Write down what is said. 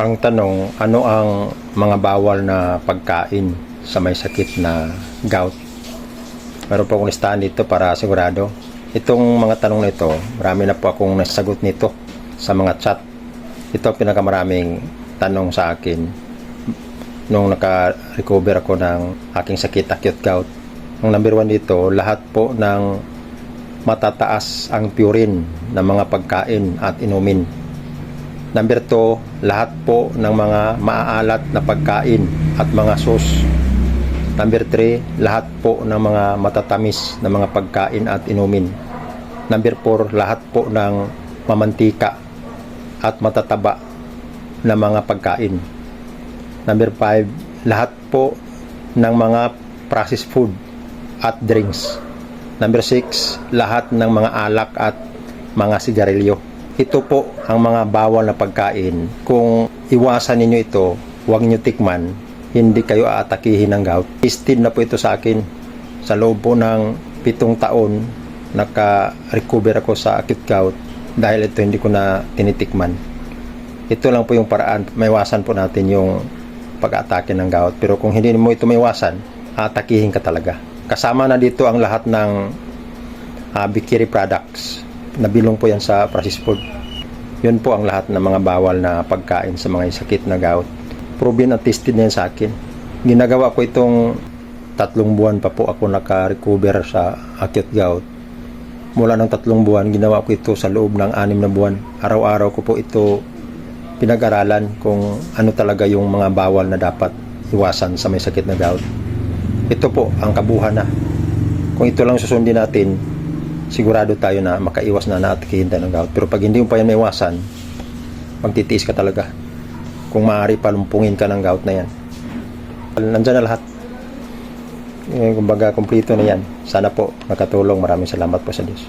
Ang tanong, ano ang mga bawal na pagkain sa may sakit na gout? Meron po akong listahan dito para sigurado. Itong mga tanong na ito, marami na po akong nasagot nito sa mga chat. Ito ang pinakamaraming tanong sa akin nung naka-recover ako ng aking sakit, acute gout. Ang number 1 dito, lahat po ng matataas ang purine ng mga pagkain at inumin. Number 2, lahat po ng mga maaalat na pagkain at mga sauce. Number 3, lahat po ng mga matatamis na mga pagkain at inumin. Number 4, lahat po ng mamantika at matataba na mga pagkain. Number 5, lahat po ng mga processed food at drinks. Number 6, lahat ng mga alak at mga sigarilyo. Ito po ang mga bawal na pagkain. Kung iwasan ninyo ito, huwag nyo tikman, hindi kayo aatakihin ng gout. Tested na po ito sa akin. Sa loob po ng 7 taon, naka-recover ako sa acute gout dahil ito hindi ko na tinitikman. Ito lang po yung paraan. Maiwasan po natin yung pag-atake ng gout. Pero kung hindi mo ito maiwasan, aatakihin ka talaga. Kasama na dito ang lahat ng bakery products. Nabilong po yan sa processed food. Yun po ang lahat ng mga bawal na pagkain sa mga sakit na gout. Proven at tested na yan sa akin. Ginagawa ko itong 3 buwan pa po ako naka-recover sa acute gout. Mula ng 3 buwan, ginawa ko ito sa loob ng 6 na buwan. Araw-araw ko po ito pinag-aralan kung ano talaga yung mga bawal na dapat iwasan sa may sakit na gout. Ito po ang kabuhan na. Kung ito lang susundin natin, sigurado tayo na makaiwas na naatikihin tayo ng gout. Pero pag hindi mo pa yan maiwasan, magtitiis ka talaga. Kung maaari palumpungin ka ng gout na yan. Nandyan na lahat. Kumbaga, kumplito na yan. Sana po nakatulong. Maraming salamat po sa Diyos.